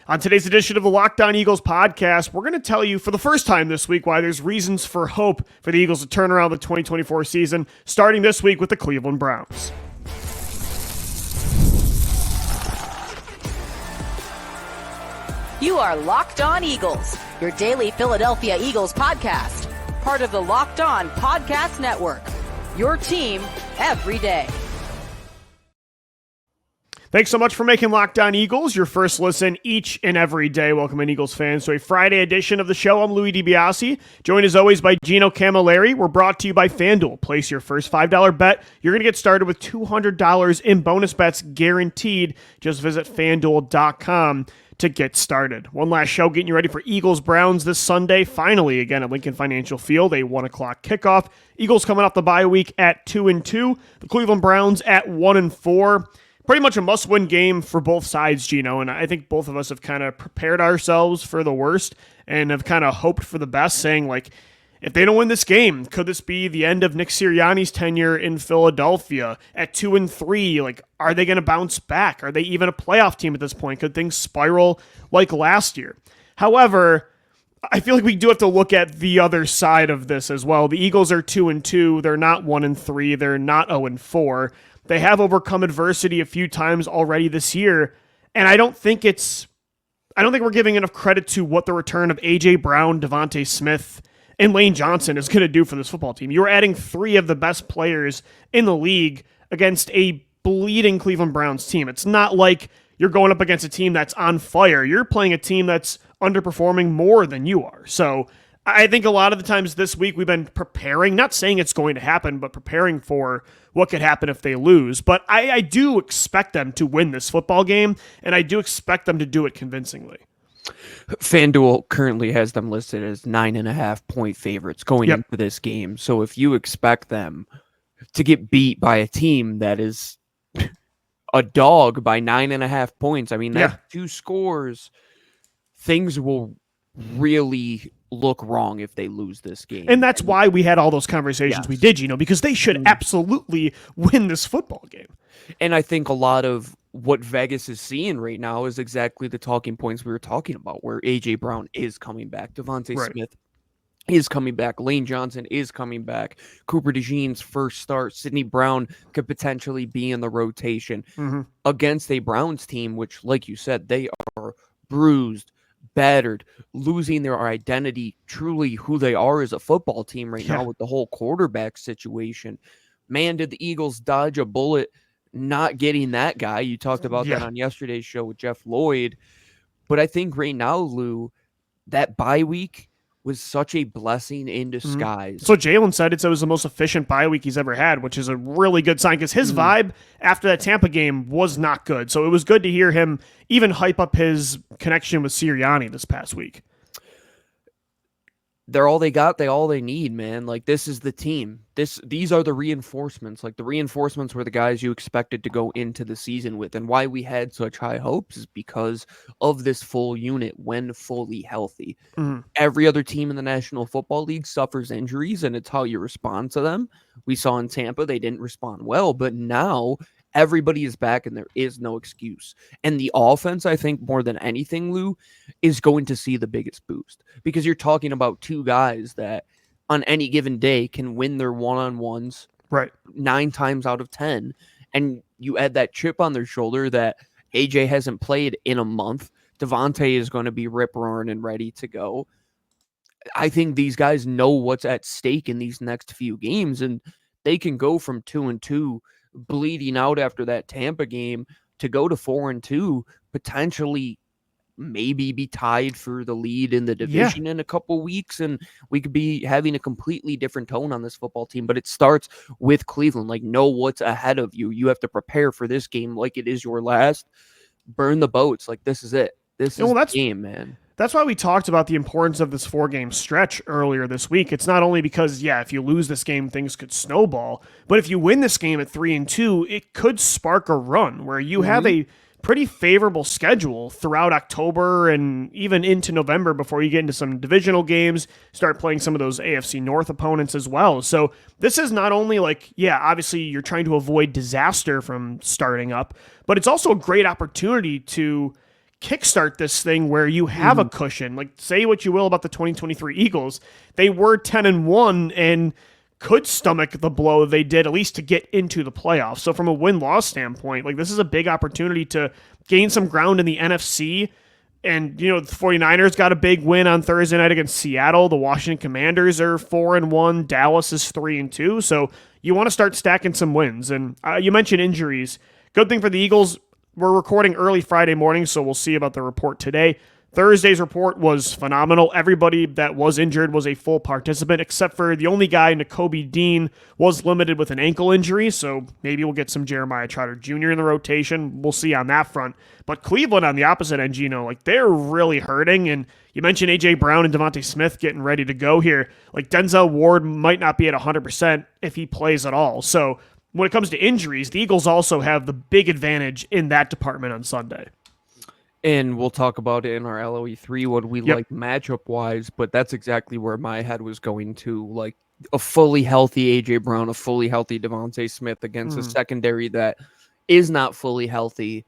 On today's edition of the Locked On Eagles podcast, we're going to tell you for the first time this week why there's reasons for hope for the Eagles to turn around the 2024 season, starting this week with the Cleveland Browns. You are Locked On Eagles, your daily Philadelphia Eagles podcast, part of the Locked On Podcast Network, your team every day. Thanks so much for making Locked On Eagles your first listen each and every day. Welcome in, Eagles fans, to a Friday edition of the show. I'm Louie DiBiase, joined as always by Gino Camilleri. We're brought to you by FanDuel. Place your first $5 bet. You're going to get started with $200 in bonus bets guaranteed. Just visit FanDuel.com to get started. One last show getting you ready for Eagles-Browns this Sunday. Finally, again at Lincoln Financial Field, a 1 o'clock kickoff. Eagles coming off the bye week at 2-2. The Cleveland Browns at 1-4. Pretty much a must-win game for both sides, Gino, and I think both of us have kind of prepared ourselves for the worst and have kind of hoped for the best, saying, like, if they don't win this game, could this be the end of Nick Sirianni's tenure in Philadelphia at 2-3? Like, are they going to bounce back? Are they even a playoff team at this point? Could things spiral like last year? However, I feel like we do have to look at the other side of this as well. The Eagles are 2-2. They're not 1-3. They're not 0-4. They have overcome adversity a few times already this year, and I don't think we're giving enough credit to what the return of A.J. Brown, DeVonta Smith, and Lane Johnson is going to do for this football team. You're adding three of the best players in the league against a bleeding Cleveland Browns team. It's not like you're going up against a team that's on fire. You're playing a team that's underperforming more than you are. So I think a lot of the times this week we've been preparing, not saying it's going to happen, but preparing for what could happen if they lose. But I do expect them to win this football game, and I do expect them to do it convincingly. FanDuel currently has them listed as 9.5-point favorites going into this game. So if you expect them to get beat by a team that is a dog by 9.5 points, I mean, that's two scores, things will really look wrong if they lose this game. And that's why we had all those conversations we did, because they should absolutely win this football game. And I think a lot of what Vegas is seeing right now is exactly the talking points we were talking about, where A.J. Brown is coming back, DeVonta Smith is coming back, Lane Johnson is coming back, Cooper DeJean's first start, Sidney Brown could potentially be in the rotation against a Browns team, which, like you said, they are bruised, battered, losing their identity, truly who they are as a football team right now with the whole quarterback situation. Man, did the Eagles dodge a bullet not getting that guy. You talked about that on yesterday's show with Jeff Lloyd. But I think right now, Lou, that bye week was such a blessing in disguise. So Jalen said it was the most efficient bye week he's ever had, which is a really good sign because his vibe after that Tampa game was not good. So it was good to hear him even hype up his connection with Sirianni this past week. They're all they got. They all they need, man. Like, this is the team. These are the reinforcements. Like, the reinforcements were the guys you expected to go into the season with. And why we had such high hopes is because of this full unit when fully healthy. Every other team in the National Football League suffers injuries, and it's how you respond to them. We saw in Tampa, they didn't respond well, but now everybody is back and there is no excuse. And the offense, I think, more than anything, Lou, is going to see the biggest boost because you're talking about two guys that on any given day can win their one-on-ones 9 times out of 10. And you add that chip on their shoulder that AJ hasn't played in a month. DeVonta is going to be rip-roaring and ready to go. I think these guys know what's at stake in these next few games, and they can go from 2-2 bleeding out after that Tampa game to go to 4-2, potentially maybe be tied for the lead in the division in a couple weeks, and we could be having a completely different tone on this football team. But it starts with Cleveland. Like, know what's ahead of you. You have to prepare for this game like it is your last. Burn the boats. Like, this is it. This is the game, man. That's why we talked about the importance of this 4-game stretch earlier this week. It's not only because, if you lose this game, things could snowball, but if you win this game at 3-2, it could spark a run where you have a pretty favorable schedule throughout October and even into November before you get into some divisional games, start playing some of those AFC North opponents as well. So this is not only like, obviously you're trying to avoid disaster from starting up, but it's also a great opportunity to kickstart this thing where you have a cushion. Like, say what you will about the 2023 Eagles, they were 10-1 and could stomach the blow they did, at least to get into the playoffs. So from a win-loss standpoint, like, this is a big opportunity to gain some ground in the NFC. And, the 49ers got a big win on Thursday night against Seattle. The Washington Commanders are 4-1. Dallas is 3-2. So you want to start stacking some wins. And you mentioned injuries. Good thing for the Eagles, we're recording early Friday morning, so we'll see about the report today. Thursday's report was phenomenal. Everybody that was injured was a full participant, except for the only guy, Nakobe Dean, was limited with an ankle injury, so maybe we'll get some Jeremiah Trotter Jr. in the rotation. We'll see on that front. But Cleveland on the opposite end, Gino, like, they're really hurting, and you mentioned A.J. Brown and DeVonta Smith getting ready to go here. Like, Denzel Ward might not be at 100% if he plays at all. So when it comes to injuries, the Eagles also have the big advantage in that department on Sunday. And we'll talk about it in our LOE3, what we like matchup-wise, but that's exactly where my head was going to. Like, a fully healthy A.J. Brown, a fully healthy DeVonta Smith against a secondary that is not fully healthy.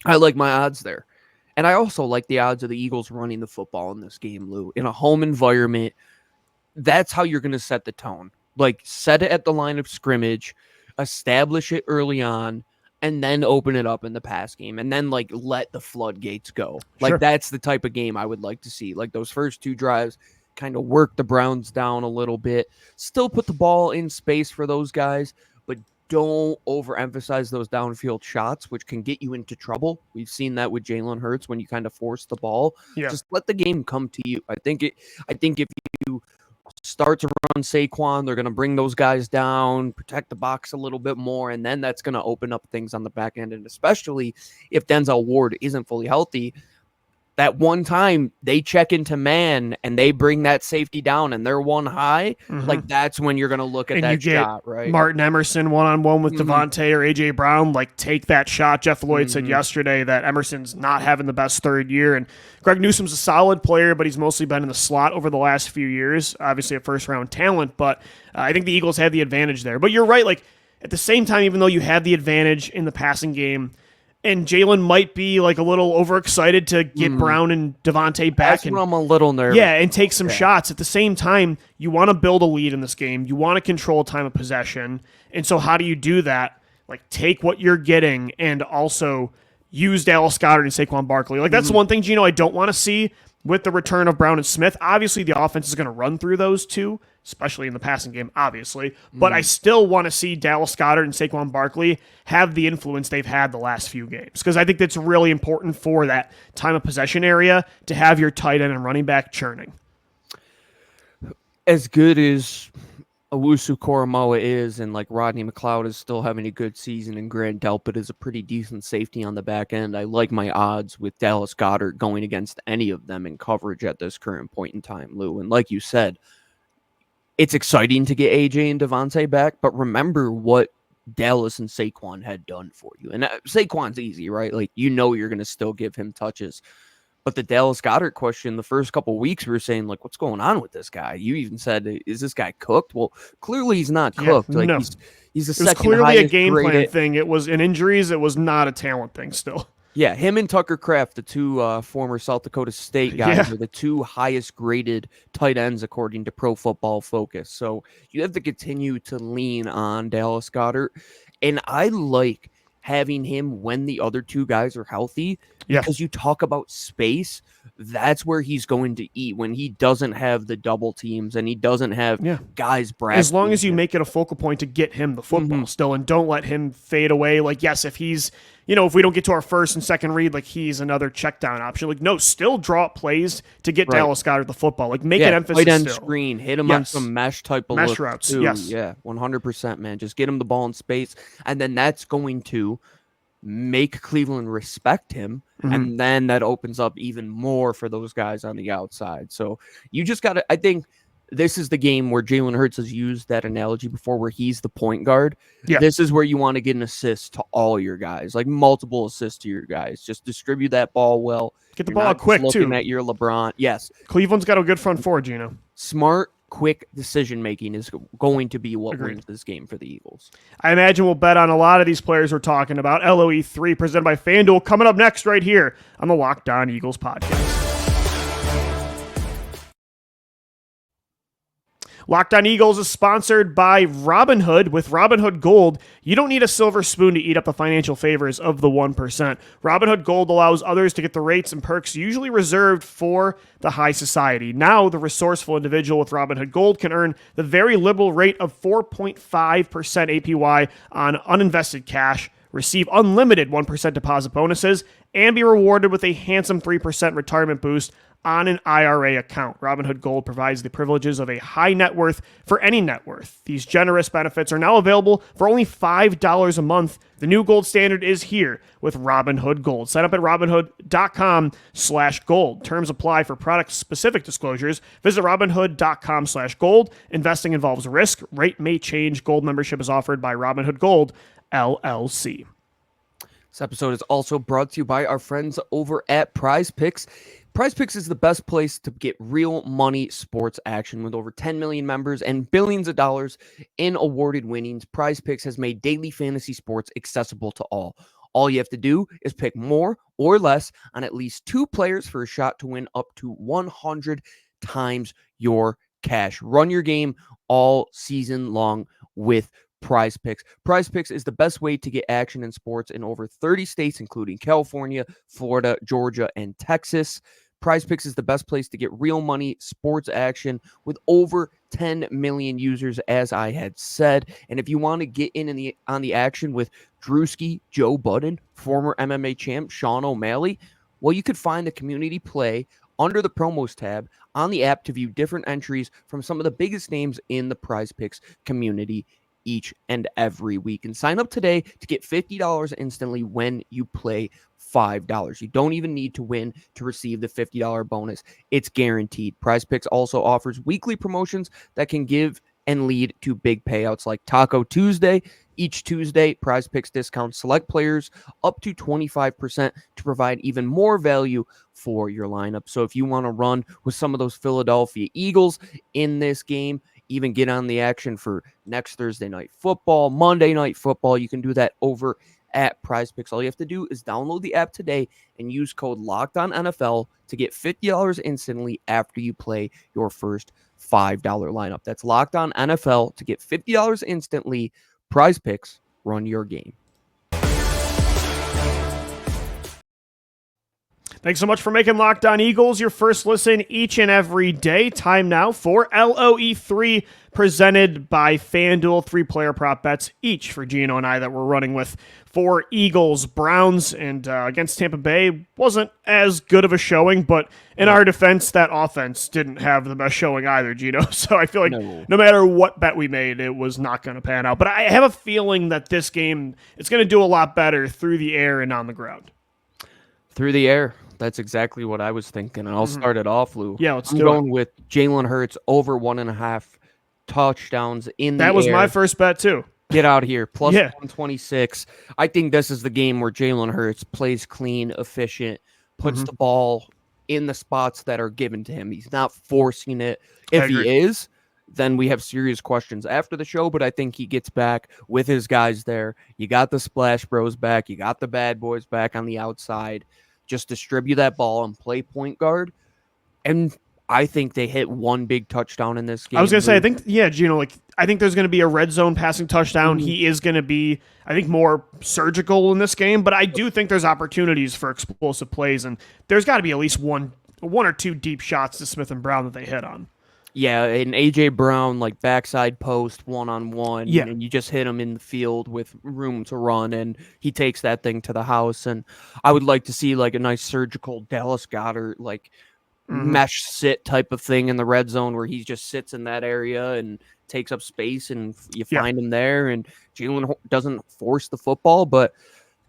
I like my odds there. And I also like the odds of the Eagles running the football in this game, Lou. In a home environment, that's how you're going to set the tone. Like, set it at the line of scrimmage, establish it early on, and then open it up in the pass game, and then, like, let the floodgates go. Like, that's the type of game I would like to see. Like, those first two drives, kind of work the Browns down a little bit, still put the ball in space for those guys, but don't overemphasize those downfield shots, which can get you into trouble. We've seen that with Jalen Hurts when you kind of force the ball. Just let the game come to you. I think if you start to run Saquon, they're going to bring those guys down, protect the box a little bit more, and then that's going to open up things on the back end. And especially if Denzel Ward isn't fully healthy, that one time they check into man and they bring that safety down and they're one high, like, that's when you're going to look at that shot, right? Martin Emerson one-on-one with Devontae or A.J. Brown, like, take that shot. Jeff Lloyd said yesterday that Emerson's not having the best third year, and Greg Newsome's a solid player, but he's mostly been in the slot over the last few years. Obviously a first-round talent, but I think the Eagles have the advantage there. But you're right, like, at the same time, even though you have the advantage in the passing game, and Jalen might be, like, a little overexcited to get Brown and Devontae back. That's when I'm a little nervous. Yeah, and take some shots. At the same time, you want to build a lead in this game. You want to control time of possession. And so how do you do that? Like, take what you're getting and also use Dallas Goedert and Saquon Barkley. Like, that's the one thing, Gino, I don't want to see with the return of Brown and Smith. Obviously, the offense is going to run through those two, especially in the passing game, obviously. But I still want to see Dallas Goedert and Saquon Barkley have the influence they've had the last few games, because I think that's really important for that time of possession area to have your tight end and running back churning. As good as Owusu Koromoa is, and, like, Rodney McLeod is still having a good season, and Grant Delpit is a pretty decent safety on the back end, I like my odds with Dallas Goedert going against any of them in coverage at this current point in time, Lou. And like you said, it's exciting to get AJ and Devontae back, but remember what Dallas and Saquon had done for you. And Saquon's easy, right? Like, you're going to still give him touches. But the Dallas Goedert question, the first couple of weeks, we were saying, like, what's going on with this guy? You even said, is this guy cooked? Well, clearly he's not cooked. Yeah, like, no. he's the second. It was clearly a game plan thing. It was in injuries. It was not a talent thing still. Yeah, him and Tucker Kraft, the two former South Dakota State guys, are the two highest graded tight ends according to Pro Football Focus. So you have to continue to lean on Dallas Goedert. And I like having him when the other two guys are healthy, because you talk about space, that's where he's going to eat when he doesn't have the double teams and he doesn't have guys bracketing. As long as you make it a focal point to get him the football still, and don't let him fade away. Like, yes, if he's, if we don't get to our first and second read, like, he's another check down option. Like, no, still draw up plays to get Dallas Goedert the football. Like, make an emphasis tight end still. Screen, hit him on some mesh type of mesh routes. Too. Yes. Yeah, 100%, man. Just get him the ball in space, and then that's going to make Cleveland respect him, and then that opens up even more for those guys on the outside. So you just got to, I think this is the game where Jalen Hurts has used that analogy before, where he's the point guard. This is where you want to get an assist to all your guys, like multiple assists to your guys. Just distribute that ball well. Get the ball out quick, looking too. At your LeBron. Yes. Cleveland's got a good front four, Gino. Smart quick decision making is going to be what wins this game for the Eagles. I imagine we'll bet on a lot of these players we're talking about. LOE3 presented by FanDuel coming up next right here on the Locked On Eagles podcast. Locked On Eagles is sponsored by Robinhood. With Robinhood Gold, you don't need a silver spoon to eat up the financial favors of the 1%. Robinhood Gold allows others to get the rates and perks usually reserved for the high society. Now, the resourceful individual with Robinhood Gold can earn the very liberal rate of 4.5% APY on uninvested cash, receive unlimited 1% deposit bonuses, and be rewarded with a handsome 3% retirement boost on an IRA account. Robinhood Gold provides the privileges of a high net worth for any net worth. These generous benefits are now available for only $5 a month. The new gold standard is here with Robinhood Gold. Sign up at robinhood.com/gold. Terms apply for product-specific disclosures. Visit robinhood.com/gold. Investing involves risk. Rate may change. Gold membership is offered by Robinhood Gold, LLC. This episode is also brought to you by our friends over at Prize Picks. Prize Picks is the best place to get real money sports action. With over 10 million members and billions of dollars in awarded winnings, Prize Picks has made daily fantasy sports accessible to all. All you have to do is pick more or less on at least 2 players for a shot to win up to 100 times your cash. Run your game all season long with Prize Picks. Prize Picks is the best way to get action in sports in over 30 states, including California, Florida, Georgia, and Texas. Prize Picks is the best place to get real money sports action with over 10 million users, as I had said. And if you want to get in on the action with Drewski, Joe Budden, former MMA champ Sean O'Malley, well, you could find the community play under the promos tab on the app to view different entries from some of the biggest names in the Prize Picks community each and every week. And sign up today to get $50 instantly when you play $5. You don't even need to win to receive the $50 bonus. It's guaranteed. Prize Picks also offers weekly promotions that can give and lead to big payouts like Taco Tuesday. Each Tuesday, Prize Picks discounts select players up to 25% to provide even more value for your lineup. So if you want to run with some of those Philadelphia Eagles in this game, even get on the action for next Thursday night football, Monday night football, you can do that over at Prize Picks. All you have to do is download the app today and use code LOCKEDONNFL to get $50 instantly after you play your first $5 lineup. That's Locked On NFL to get $50 instantly. Prize Picks, run your game. Thanks so much for making Locked On Eagles your first listen each and every day. Time now for LOE3 presented by FanDuel. 3-player prop bets each for Gino and I that we're running with for Eagles, Browns, and against Tampa Bay. Wasn't as good of a showing, but in our defense, that offense didn't have the best showing either, Gino. So I feel like no matter what bet we made, it was not going to pan out. But I have a feeling that this game, it's going to do a lot better through the air and on the ground. Through the air. That's exactly what I was thinking. And I'll start it off, Lou. Yeah, I'm going with Jalen Hurts over 1.5 touchdowns in the air. That was my first bet, too. Get out here. Plus 126. I think this is the game where Jalen Hurts plays clean, efficient, puts the ball in the spots that are given to him. He's not forcing it. If he is, then we have serious questions after the show, but I think he gets back with his guys there. You got the Splash Bros back. You got the Bad Boys back on the outside. Just distribute that ball and play point guard. And I think they hit one big touchdown in this game. I was going to say, I think, Gino, I think there's going to be a red zone passing touchdown. He is going to be, I think, more surgical in this game, but I do think there's opportunities for explosive plays, and there's got to be at least one or two deep shots to Smith and Brown that they hit on. Yeah, an A.J. Brown, backside post, one-on-one, yeah. And you just hit him in the field with room to run, and he takes that thing to the house. And I would like to see, a nice surgical Dallas Goedert, mesh sit type of thing in the red zone where he just sits in that area and takes up space, and you find him there. And Jalen doesn't force the football, but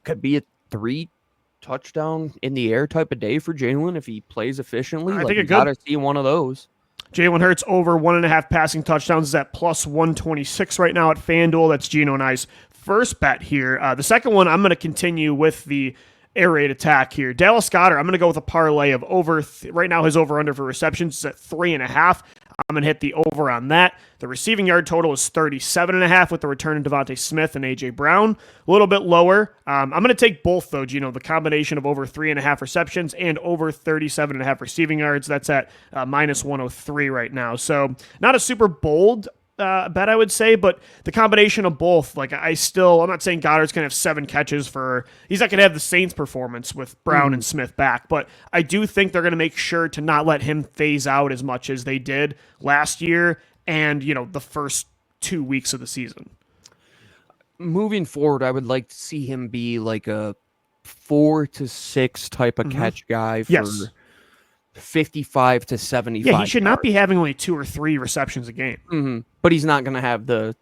could be a 3-touchdown in the air type of day for Jalen if he plays efficiently. I think you got to see one of those. Jalen Hurts over 1.5 passing touchdowns is at plus 126 right now at FanDuel. That's Gino and I's first bet here. The second one, I'm going to continue with the air raid attack here. Dallas Goedert, I'm going to go with a parlay of over. Right now, his over-under for receptions is at 3.5. I'm going to hit the over on that. The receiving yard total is 37.5 with the return of DeVonta Smith and A.J. Brown. A little bit lower. I'm going to take both, though, Gino, the combination of over 3.5 receptions and over 37.5 receiving yards. That's at minus 103 right now. So not a super bold bet, I would say, but the combination of both, like I'm not saying Goddard's going to have 7 catches he's not going to have the Saints performance with Brown and Smith back, but I do think they're going to make sure to not let him phase out as much as they did last year and, the first 2 weeks of the season. Moving forward, I would like to see him be like a 4 to 6 type of catch guy for 55 to 75. Yeah, he should not be having only 2 or 3 receptions a game. But he's not going to have the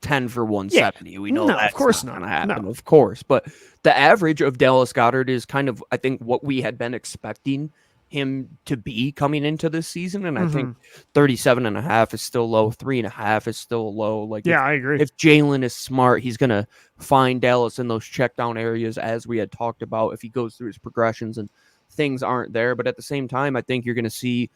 10 for 170. We know that's of course not not going to happen, No. of course. But the average of Dallas Goedert is kind of, I think, what we had been expecting him to be coming into this season. And I think 37.5 is still low. 3.5 is still low. I agree. If Jalen is smart, he's going to find Dallas in those check down areas, as we had talked about, if he goes through his progressions and things aren't there. But at the same time, I think you're going to see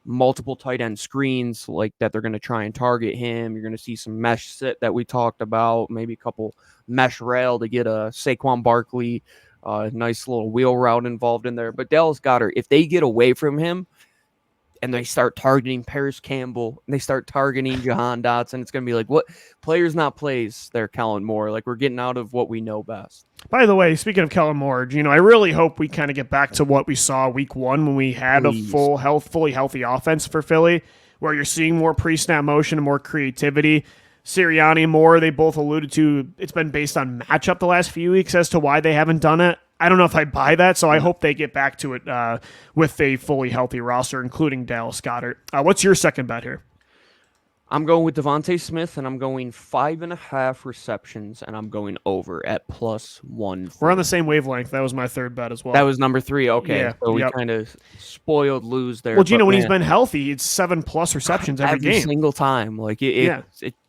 multiple tight end screens like that. They're going to try and target him. You're going to see some mesh sit that we talked about, maybe a couple mesh rail to get a Saquon Barkley, nice little wheel route involved in there. But Dallas Goedert, if they get away from him and they start targeting Paris Campbell and they start targeting Jahan Dotson, it's going to be like, what players not plays there, Kellen Moore? Like, we're getting out of what we know best. By the way, speaking of Kellen Moore, I really hope we kind of get back to what we saw week 1 when we had a fully healthy offense for Philly, where you're seeing more pre-snap motion and more creativity. Sirianni, Moore, they both alluded to it's been based on matchup the last few weeks as to why they haven't done it. I don't know if I buy that, so I hope they get back to it with a fully healthy roster, including Dallas Goedert. What's your second bet here? I'm going with DeVonta Smith, and I'm going 5.5 receptions, and I'm going over at +1. We're on the same wavelength. That was my third bet as well. That was number 3. Okay, yeah, so we kind of spoiled lose there. Well, Gino, when he's been healthy, it's 7+ receptions every game. Single time. Like it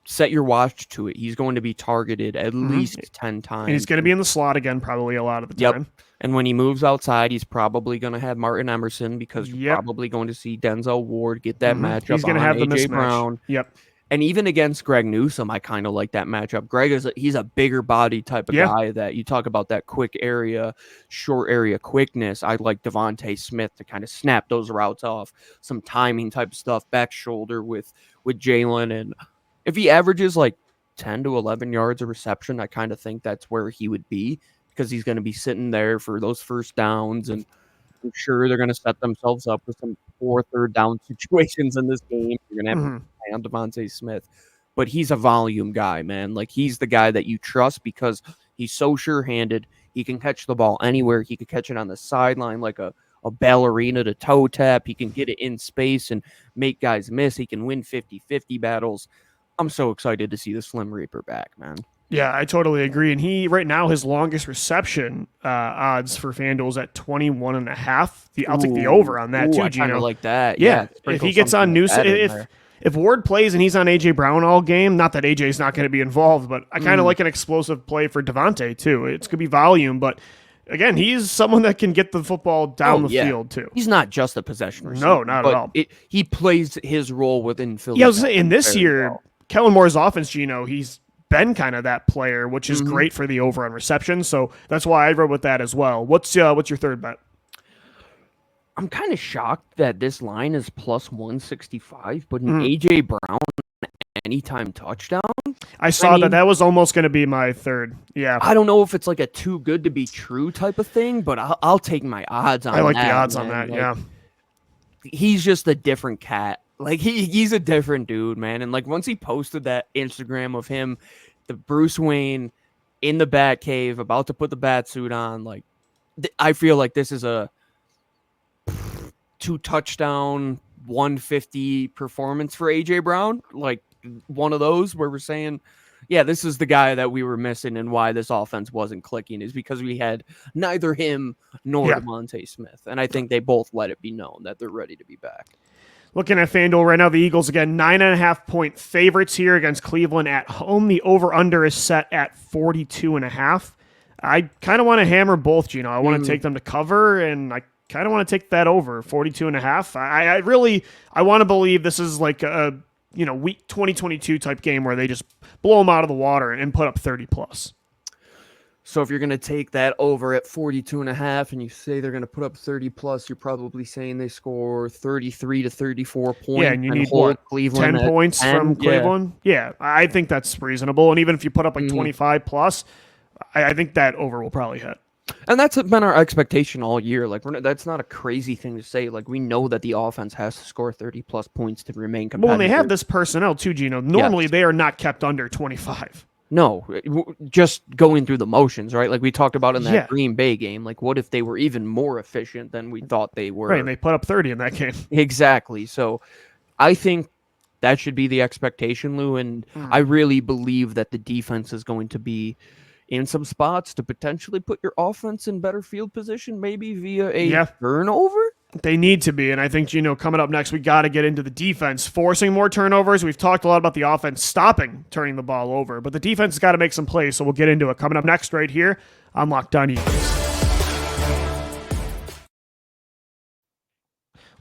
set your watch to it. He's going to be targeted at least 10 times. And he's going to be in the slot again probably a lot of the time. And when he moves outside, he's probably going to have Martin Emerson because you're probably going to see Denzel Ward get that matchup. He's going to have the A.J. mismatch. Brown. Yep. And even against Greg Newsome, I kind of like that matchup. Greg he's a bigger body type of guy that you talk about that quick area, short area quickness. I like DeVonta Smith to kind of snap those routes off, some timing type of stuff, back shoulder with Jalen. And if he averages like 10 to 11 yards of reception, I kind of think that's where he would be because he's going to be sitting there for those first downs. And I'm sure they're going to set themselves up with some 4th or down situations in this game. You're going to have on DeVonta Smith, but he's a volume guy, man. Like, he's the guy that you trust because he's so sure-handed. He can catch the ball anywhere. He could catch it on the sideline like a ballerina to toe tap. He can get it in space and make guys miss. He can win 50-50 battles. I'm so excited to see the Slim Reaper back, man. Yeah, I totally agree. And he, right now, his longest reception odds for FanDuel is at 21.5. I'll take the over on that, too, I Gino. kind of like that. Yeah, if he gets on Newsome, if Ward plays and he's on A.J. Brown all game, not that A.J.'s not going to be involved, but I kind of like an explosive play for DeVonta, too. It's going to be volume, but again, he's someone that can get the football down the field, too. He's not just a possession receiver. No, not at all. He plays his role within Philly. Yeah, I was saying, this year, Kellen Moore's offense, Gino, he's been kind of that player, which is great for the over on reception. So that's why I wrote with that as well. What's your third bet? I'm kind of shocked that this line is +165, but an A.J. Brown anytime touchdown. I saw that was almost going to be my third. Yeah. I don't know if it's like a too good to be true type of thing, but I'll take my odds on that. I like the odds on that, like, he's just a different cat. Like, he's a different dude, man. And like, once he posted that Instagram of him, the Bruce Wayne in the Batcave about to put the bat suit on, like, I feel like this is a 2 touchdown 150 performance for AJ Brown, like one of those where we're saying, yeah, this is the guy that we were missing, and why this offense wasn't clicking is because we had neither him nor DeVonta Smith, and I think they both let it be known that they're ready to be back. Looking at FanDuel right now, the Eagles, again, 9.5-point favorites here against Cleveland at home. The over-under is set at 42.5. I kind of want to hammer both, Gino. I want to take them to cover, and I kind of want to take that over 42.5. I want to believe this is like a week 2022 type game where they just blow them out of the water and put up 30 plus. So if you're going to take that over at 42.5 and you say they're going to put up 30 plus, you're probably saying they score 33 to 34 points. Yeah, and you need Cleveland 10 points 10? from Cleveland? Yeah, I think that's reasonable. And even if you put up like 25 plus, I think that over will probably hit. And that's been our expectation all year. Like, that's not a crazy thing to say. Like, we know that the offense has to score 30 plus points to remain competitive. Well, and they have this personnel too, Gino. Normally, they are not kept under 25. No, just going through the motions, right? Like we talked about in that Green Bay game. Like, what if they were even more efficient than we thought they were? Right, and they put up 30 in that game. Exactly. So I think that should be the expectation, Lou. And I really believe that the defense is going to be in some spots to potentially put your offense in better field position, maybe via a turnover. They need to be, and I think, Gino, coming up next, we got to get into the defense, forcing more turnovers. We've talked a lot about the offense stopping turning the ball over, but the defense has got to make some plays, so we'll get into it. Coming up next right here on Locked On Eagles.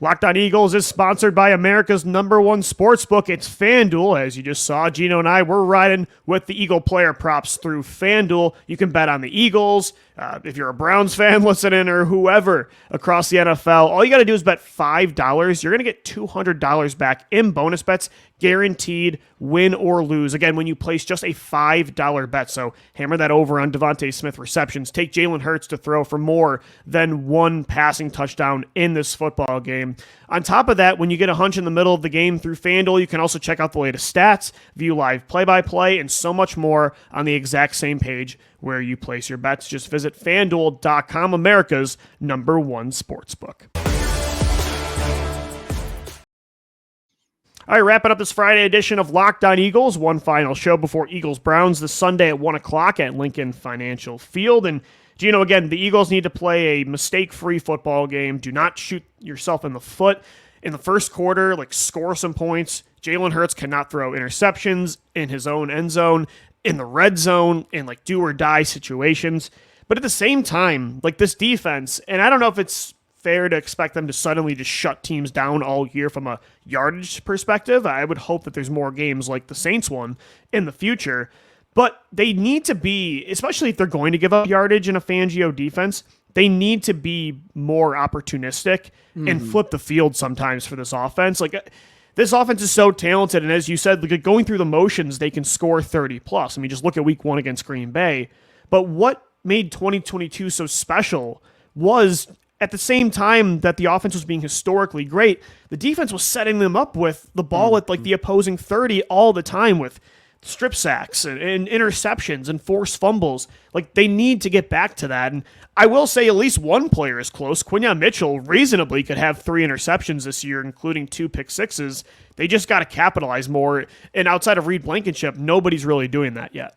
Locked On Eagles is sponsored by America's #1 sportsbook. It's FanDuel. As you just saw, Gino and I, we're riding with the Eagle player props through FanDuel. You can bet on the Eagles. If you're a Browns fan listening or whoever across the NFL, all you got to do is bet $5. You're going to get $200 back in bonus bets, guaranteed win or lose. Again, when you place just a $5 bet. So hammer that over on DeVonta Smith receptions. Take Jalen Hurts to throw for more than one passing touchdown in this football game. On top of that, when you get a hunch in the middle of the game through FanDuel, you can also check out the latest stats, view live play-by-play, and so much more on the exact same page where you place your bets. Just visit FanDuel.com, America's #1 sportsbook. All right, wrapping up this Friday edition of Locked On Eagles. One final show before Eagles-Browns this Sunday at 1 o'clock at Lincoln Financial Field. And, Gino, again, the Eagles need to play a mistake-free football game. Do not shoot yourself in the foot. In the first quarter, score some points. Jalen Hurts cannot throw interceptions in his own end zone, in the red zone, in do-or-die situations. But at the same time, this defense, and I don't know if it's fair to expect them to suddenly just shut teams down all year from a yardage perspective. I would hope that there's more games like the Saints one in the future. But they need to be, especially if they're going to give up yardage in a Fangio defense, they need to be more opportunistic and flip the field sometimes for this offense. This offense is so talented, and as you said, going through the motions, they can score 30 plus. I mean, just look at week 1 against Green Bay. But what made 2022 so special was, at the same time that the offense was being historically great, the defense was setting them up with the ball at the opposing 30 all the time with strip sacks and interceptions and forced fumbles. They need to get back to that. And I will say at least one player is close. Quinyon Mitchell reasonably could have 3 interceptions this year, including 2 pick sixes. They just got to capitalize more. And outside of Reed Blankenship, nobody's really doing that yet.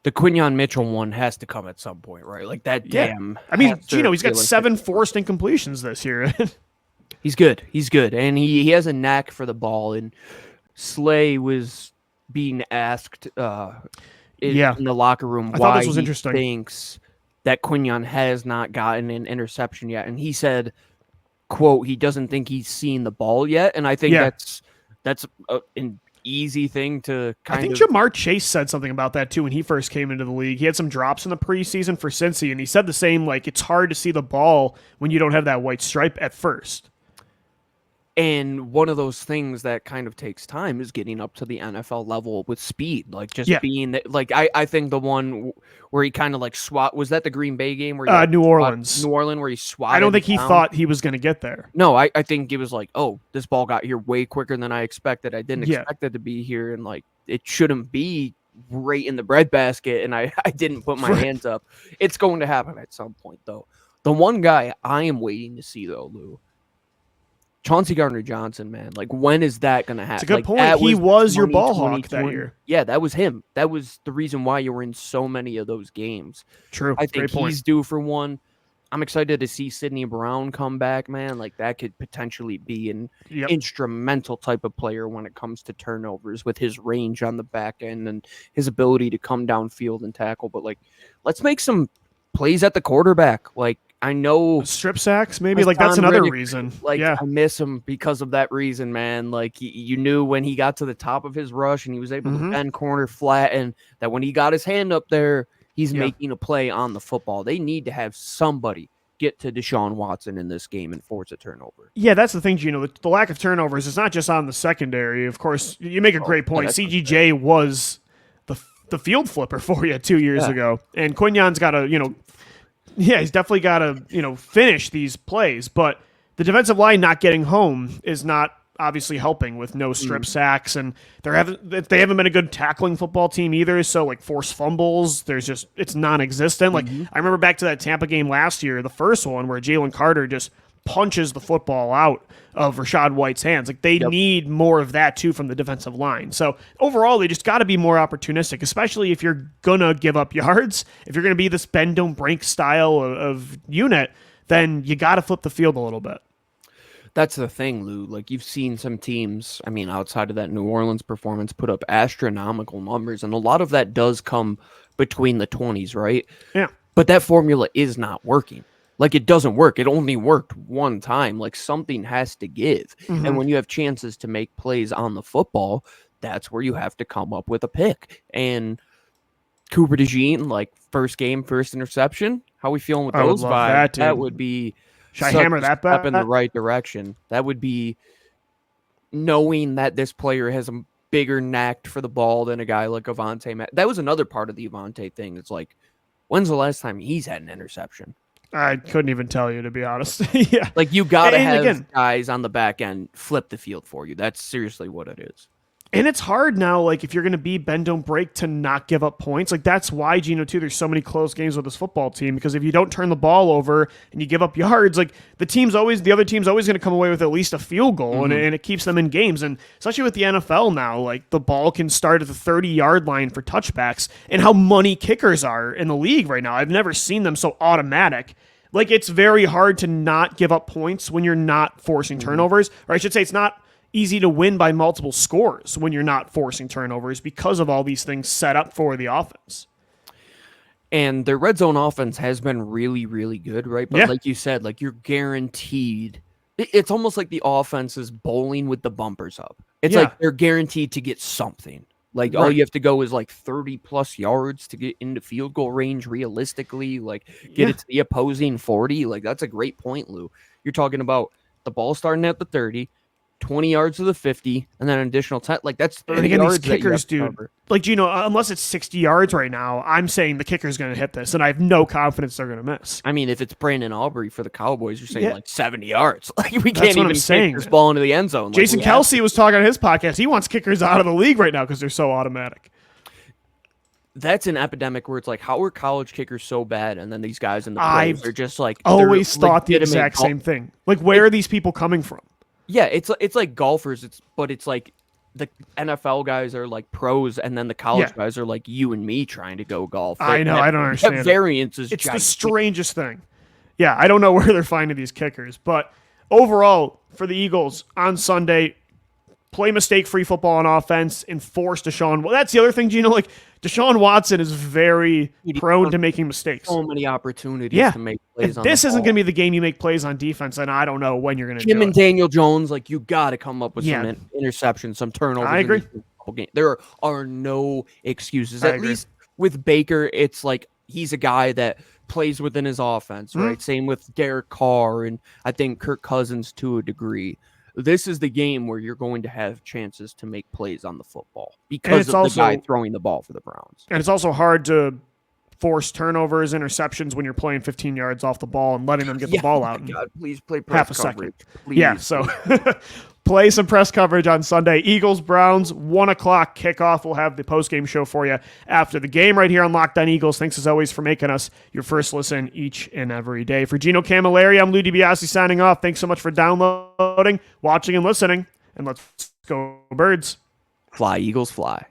The Quinyon Mitchell one has to come at some point, right? Damn. I mean, Gino, he's got 7 forced incompletions this year. He's good. And he has a knack for the ball. And Slay was being asked in the locker room why he thinks that Quinyon has not gotten an interception yet. And he said, quote, he doesn't think he's seen the ball yet. And I think that's an easy thing to I think Jamar Chase said something about that too when he first came into the league. He had some drops in the preseason for Cincy, and he said the same, it's hard to see the ball when you don't have that white stripe at first. And one of those things that kind of takes time is getting up to the NFL level with speed. Being I think the one where he kind of swat, was that the Green Bay game where he New Orleans where he swatted? I don't think he down? thought he was going to get there. No, I think it was oh, this ball got here way quicker than I expected. I didn't expect it to be here, and it shouldn't be right in the breadbasket, and I didn't put my hands up. It's going to happen at some point, though. The one guy I am waiting to see, though, Lou, Chauncey Gardner-Johnson, man. When is that going to happen? It's a good point. He was your ball hawk that year. Yeah, that was him. That was the reason why you were in so many of those games. True. I think he's due for one. I'm excited to see Sidney Brown come back, man. Like, that could potentially be an instrumental type of player when it comes to turnovers with his range on the back end and his ability to come downfield and tackle. But, like, let's make some plays at the quarterback. Like, I know strip sacks, maybe. Like, that's another reason. Like, I miss him because of that reason, man. Like, you knew when he got to the top of his rush and he was able to bend corner flat, and that when he got his hand up there, he's making a play on the football. They need to have somebody get to Deshaun Watson in this game and force a turnover. Yeah, that's the thing, Gino. The lack of turnovers is not just on the secondary. Of course, you make a great point. CGJ was the field flipper for you 2 years ago. And Quinyon's got to, he's definitely got to, finish these plays. But the defensive line not getting home is not obviously helping with no strip sacks, and they haven't been a good tackling football team either. So like forced fumbles, it's non-existent. Like I remember back to that Tampa game last year, the first one where Jalen Carter just punches the football out of Rashad White's hands. Like they need more of that too from the defensive line. So overall, they just got to be more opportunistic, especially if you're gonna give up yards. If you're gonna be this bend don't break style of unit, then you got to flip the field a little bit. That's the thing, Lou. Like, you've seen some teams, I mean, outside of that New Orleans performance, put up astronomical numbers, and a lot of that does come between the 20s, right? Yeah. But that formula is not working. Like, it doesn't work. It only worked one time. Like, something has to give. And when you have chances to make plays on the football, that's where you have to come up with a pick. And Cooper DeJean, like, first game, first interception, how are we feeling with those vibes? That would be... Should I hammer that back? Step in the right direction. That would be knowing that this player has a bigger knack for the ball than a guy like Avonte. That was another part of the Avonte thing. It's like, when's the last time he's had an interception? I couldn't even tell you, to be honest. Yeah. Like, you got to have guys on the back end flip the field for you. That's seriously what it is. And it's hard now, like, if you're going to be bend, don't break, to not give up points. Like, that's why, Gino, too, there's so many close games with this football team, because if you don't turn the ball over and you give up yards, like, the other team's always going to come away with at least a field goal, and it keeps them in games. And especially with the NFL now, like, the ball can start at the 30-yard line for touchbacks, and how money kickers are in the league right now. I've never seen them so automatic. Like, it's very hard to not give up points when you're not forcing turnovers. Or I should say, it's not easy to win by multiple scores when you're not forcing turnovers because of all these things set up for the offense. And their red zone offense has been really, really good, right? But like you said, like, you're guaranteed. It's almost like the offense is bowling with the bumpers up. It's like they're guaranteed to get something. Like, all you have to go is like 30-plus yards to get into field goal range realistically. Like, get it to the opposing 40. Like, that's a great point, Lou. You're talking about the ball starting at the 30, 20 yards to the 50, and then an additional 10. Like, that's 30 and again, yards. These kickers, dude. Like, Gino, unless it's 60 yards right now, I'm saying the kicker's going to hit this, and I have no confidence they're going to miss. I mean, if it's Brandon Aubrey for the Cowboys, you're saying like 70 yards. Like, we can't even kick this ball into the end zone. Jason Kelsey was talking on his podcast. He wants kickers out of the league right now because they're so automatic. That's an epidemic where it's like, how are college kickers so bad? And then these guys in the pros are just like, always thought the exact same thing. Like, where are these people coming from? Yeah, it's like golfers, but it's like the NFL guys are like pros, and then the college guys are like you and me trying to go golf. Like, I know, I don't understand. That variance is it's the strangest thing. Yeah, I don't know where they're finding these kickers, but overall for the Eagles on Sunday, play mistake-free football on offense, and force Deshaun. Well, that's the other thing, Gino. Like, Deshaun Watson is very prone to making mistakes. So many opportunities to make plays on this isn't going to be the game you make plays on defense, and I don't know when you're going to do it. Him and Daniel Jones, like, you got to come up with some interceptions, some turnovers. I agree. There are no excuses. At least with Baker, it's like he's a guy that plays within his offense, right? Same with Derek Carr, and I think Kirk Cousins to a degree. This is the game where you're going to have chances to make plays on the football because of the guy throwing the ball for the Browns. And it's also hard to force turnovers, interceptions when you're playing 15 yards off the ball and letting them get the ball out. God, please play press coverage. Please. Yeah, so play some press coverage on Sunday. Eagles-Browns, 1 o'clock kickoff. We'll have the postgame show for you after the game right here on Locked On Eagles. Thanks, as always, for making us your first listen each and every day. For Gino Camilleri, I'm Lou DiBiase signing off. Thanks so much for downloading, watching, and listening. And let's go Birds. Fly, Eagles, fly.